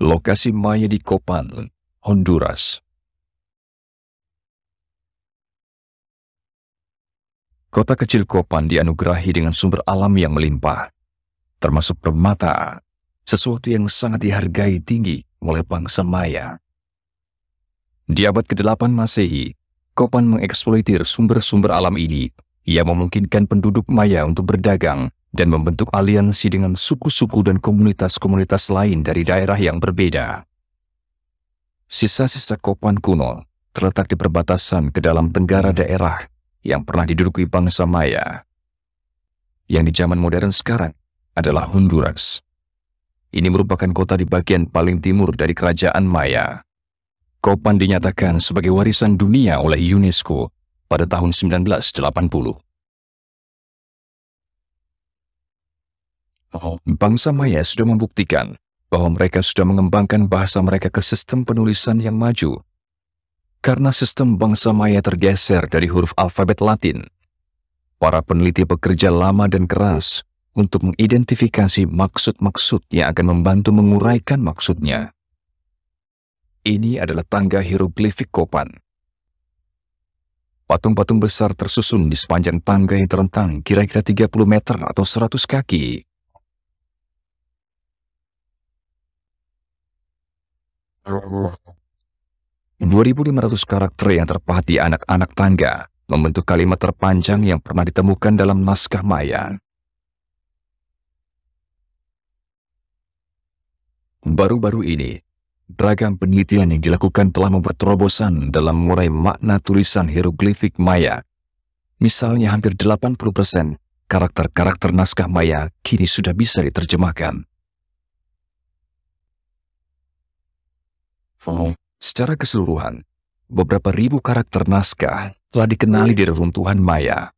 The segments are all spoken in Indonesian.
Lokasi Maya di Copan, Honduras. Kota kecil Copan dianugerahi dengan sumber alam yang melimpah, termasuk permata, sesuatu yang sangat dihargai tinggi oleh bangsa Maya. Di abad ke-8 Masehi, Copan mengeksploitir sumber-sumber alam ini yang memungkinkan penduduk Maya untuk berdagang dan membentuk aliansi dengan suku-suku dan komunitas-komunitas lain dari daerah yang berbeda. Sisa-sisa Copan kuno terletak di perbatasan ke dalam tenggara daerah yang pernah diduduki bangsa Maya, yang di zaman modern sekarang adalah Honduras. Ini merupakan kota di bagian paling timur dari kerajaan Maya. Copan dinyatakan sebagai warisan dunia oleh UNESCO pada tahun 1980. Bangsa Maya sudah membuktikan bahwa mereka sudah mengembangkan bahasa mereka ke sistem penulisan yang maju. Karena sistem bangsa Maya tergeser dari huruf alfabet Latin, para peneliti bekerja lama dan keras untuk mengidentifikasi maksud-maksud yang akan membantu menguraikan maksudnya. Ini adalah tangga hieroglifik Copan. Patung-patung besar tersusun di sepanjang tangga yang terentang kira-kira 30 meter atau 100 kaki. Oh. 2.500 karakter yang terpahat di anak-anak tangga membentuk kalimat terpanjang yang pernah ditemukan dalam naskah Maya. Baru-baru ini, beragam penelitian yang dilakukan telah membuat terobosan dalam mengurai makna tulisan hieroglifik Maya. Misalnya hampir 80% karakter-karakter naskah Maya kini sudah bisa diterjemahkan. Secara keseluruhan, beberapa ribu karakter naskah telah dikenali di reruntuhan Maya.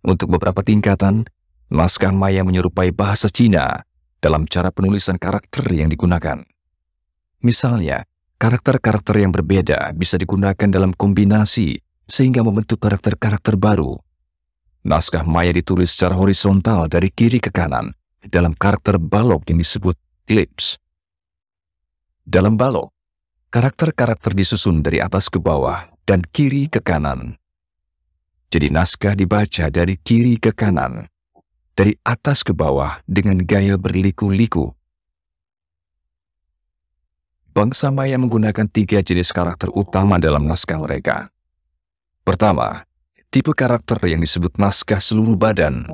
Untuk beberapa tingkatan, naskah Maya menyerupai bahasa Cina dalam cara penulisan karakter yang digunakan. Misalnya, karakter-karakter yang berbeda bisa digunakan dalam kombinasi sehingga membentuk karakter-karakter baru. Naskah Maya ditulis secara horizontal dari kiri ke kanan dalam karakter balok yang disebut ellipse. Dalam balok, karakter-karakter disusun dari atas ke bawah dan kiri ke kanan. Jadi naskah dibaca dari kiri ke kanan, dari atas ke bawah dengan gaya berliku-liku. Bangsa Maya menggunakan 3 jenis karakter utama dalam naskah mereka. Pertama, tipe karakter yang disebut naskah seluruh badan.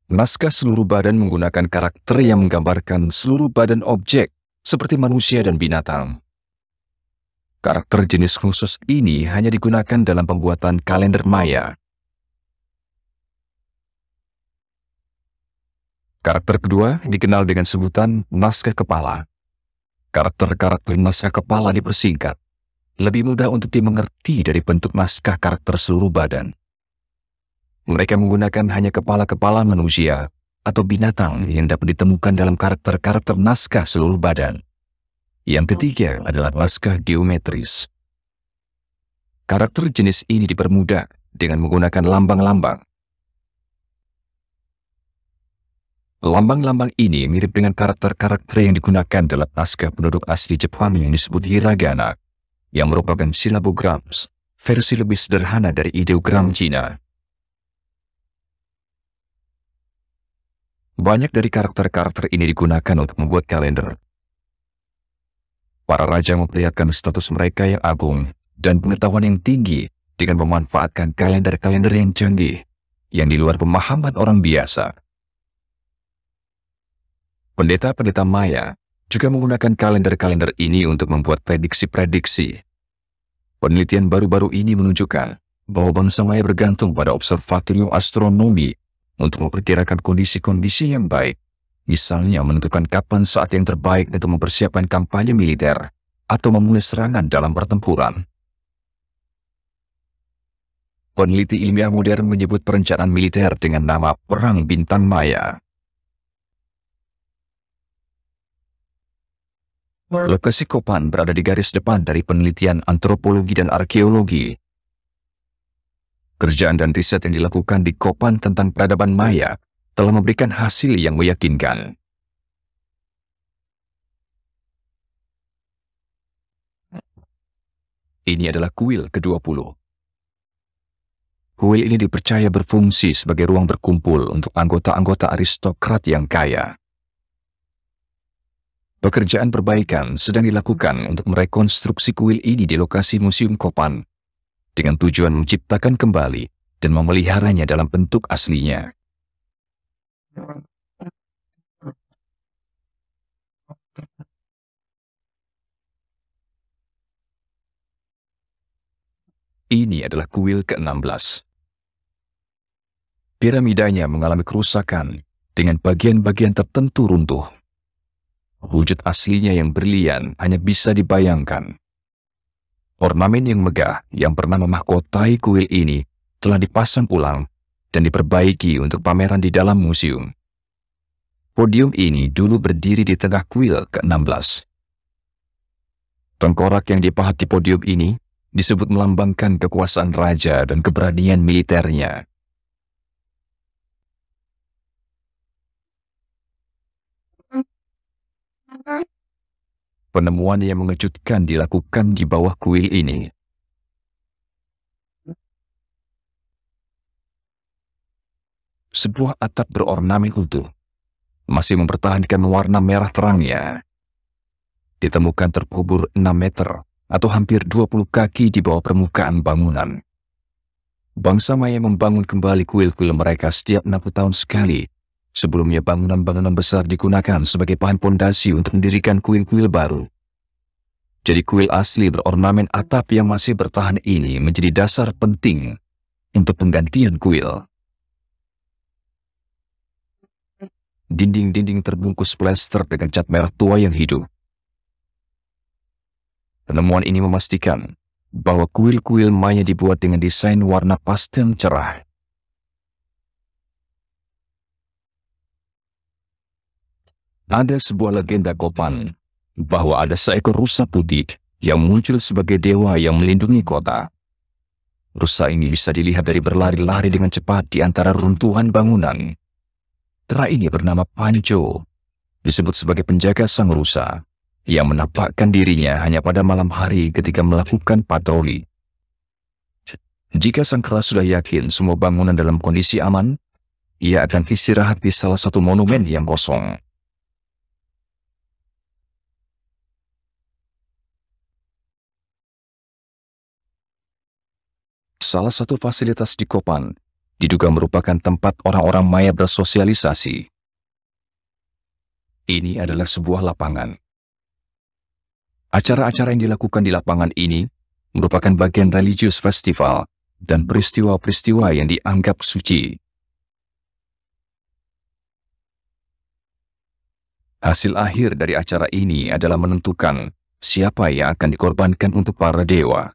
Naskah seluruh badan menggunakan karakter yang menggambarkan seluruh badan objek, seperti manusia dan binatang. Karakter jenis khusus ini hanya digunakan dalam pembuatan kalender Maya. Karakter kedua dikenal dengan sebutan naskah kepala. Karakter-karakter naskah kepala dipersingkat, lebih mudah untuk dimengerti dari bentuk naskah karakter seluruh badan. Mereka menggunakan hanya kepala-kepala manusia atau binatang yang dapat ditemukan dalam karakter-karakter naskah seluruh badan. Yang ketiga adalah naskah geometris. Karakter jenis ini dipermudah dengan menggunakan lambang-lambang. Lambang-lambang ini mirip dengan karakter-karakter yang digunakan dalam naskah penduduk asli Jepang yang disebut hiragana, yang merupakan silabograms, versi lebih sederhana dari ideogram Cina. Banyak dari karakter-karakter ini digunakan untuk membuat kalender. Para raja memperlihatkan status mereka yang agung dan pengetahuan yang tinggi dengan memanfaatkan kalender-kalender yang canggih, yang di luar pemahaman orang biasa. Pendeta-pendeta Maya juga menggunakan kalender-kalender ini untuk membuat prediksi-prediksi. Penelitian baru-baru ini menunjukkan bahwa bangsa Maya bergantung pada observatorium astronomi untuk memperkirakan kondisi-kondisi yang baik, misalnya menentukan kapan saat yang terbaik untuk mempersiapkan kampanye militer atau memulai serangan dalam pertempuran. Peneliti ilmiah modern menyebut perencanaan militer dengan nama Perang Bintang Maya. Lokasi Copan berada di garis depan dari penelitian antropologi dan arkeologi. Kerjaan dan riset yang dilakukan di Copan tentang peradaban Maya telah memberikan hasil yang meyakinkan. Ini adalah kuil ke-20. Kuil ini dipercaya berfungsi sebagai ruang berkumpul untuk anggota-anggota aristokrat yang kaya. Pekerjaan perbaikan sedang dilakukan untuk merekonstruksi kuil ini di lokasi Museum Kopan, dengan tujuan menciptakan kembali dan memeliharanya dalam bentuk aslinya. Ini adalah kuil ke-16. Piramidanya mengalami kerusakan dengan bagian-bagian tertentu runtuh. Wujud aslinya yang brilian hanya bisa dibayangkan. Ornamen yang megah yang pernah memahkotai kuil ini telah dipasang ulang dan diperbaiki untuk pameran di dalam museum. Podium ini dulu berdiri di tengah kuil ke-16. Tengkorak yang dipahat di podium ini disebut melambangkan kekuasaan raja dan keberanian militernya. Penemuan yang mengejutkan dilakukan di bawah kuil ini. Sebuah atap berornamen utuh, masih mempertahankan warna merah terangnya. Ditemukan terkubur 6 meter atau hampir 20 kaki di bawah permukaan bangunan. Bangsa Maya membangun kembali kuil-kuil mereka setiap 60 tahun sekali. Sebelumnya bangunan-bangunan besar digunakan sebagai bahan pondasi untuk mendirikan kuil-kuil baru. Jadi kuil asli berornamen atap yang masih bertahan ini menjadi dasar penting untuk penggantian kuil. Dinding-dinding terbungkus plester dengan cat merah tua yang hidup. Penemuan ini memastikan bahwa kuil-kuil Maya dibuat dengan desain warna pastel cerah. Ada sebuah legenda Kopan bahwa ada seekor rusa putih yang muncul sebagai dewa yang melindungi kota. Rusa ini bisa dilihat dari berlari-lari dengan cepat di antara runtuhan bangunan. Kera ini bernama Panco, disebut sebagai penjaga sang rusa, yang menampakkan dirinya hanya pada malam hari ketika melakukan patroli. Jika sang kera sudah yakin semua bangunan dalam kondisi aman, ia akan istirahat di salah satu monumen yang kosong. Salah satu fasilitas di Kopan diduga merupakan tempat orang-orang Maya bersosialisasi. Ini adalah sebuah lapangan. Acara-acara yang dilakukan di lapangan ini merupakan bagian religius festival dan peristiwa-peristiwa yang dianggap suci. Hasil akhir dari acara ini adalah menentukan siapa yang akan dikorbankan untuk para dewa.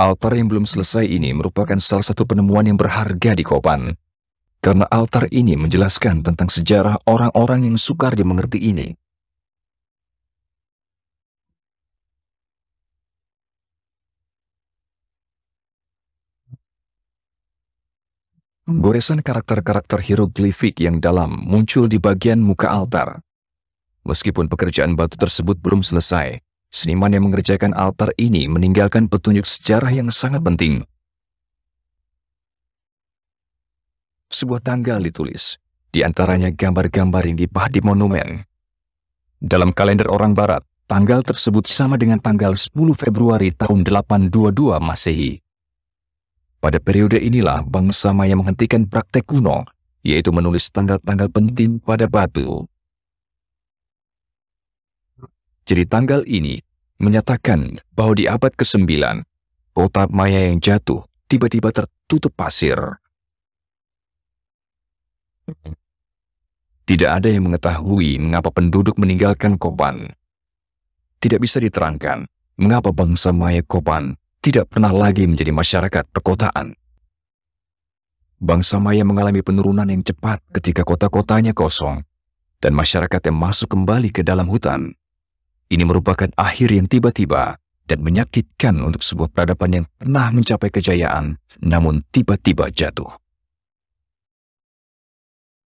Altar yang belum selesai ini merupakan salah satu penemuan yang berharga di Kopan. Karena altar ini menjelaskan tentang sejarah orang-orang yang sukar dimengerti ini. Goresan karakter-karakter hieroglifik yang dalam muncul di bagian muka altar. Meskipun pekerjaan batu tersebut belum selesai, seniman yang mengerjakan altar ini meninggalkan petunjuk sejarah yang sangat penting. Sebuah tanggal ditulis, di antaranya gambar-gambar yang dipahat di monumen. Dalam kalender orang Barat, tanggal tersebut sama dengan tanggal 10 Februari tahun 822 Masehi. Pada periode inilah bangsa Maya menghentikan praktek kuno, yaitu menulis tanggal-tanggal penting pada batu. Jadi tanggal ini menyatakan bahwa di abad ke-9, kota Maya yang jatuh tiba-tiba tertutup pasir. Tidak ada yang mengetahui mengapa penduduk meninggalkan Kopan. Tidak bisa diterangkan mengapa bangsa Maya Kopan tidak pernah lagi menjadi masyarakat perkotaan. Bangsa Maya mengalami penurunan yang cepat ketika kota-kotanya kosong dan masyarakat yang masuk kembali ke dalam hutan. Ini merupakan akhir yang tiba-tiba dan menyakitkan untuk sebuah peradaban yang pernah mencapai kejayaan, namun tiba-tiba jatuh.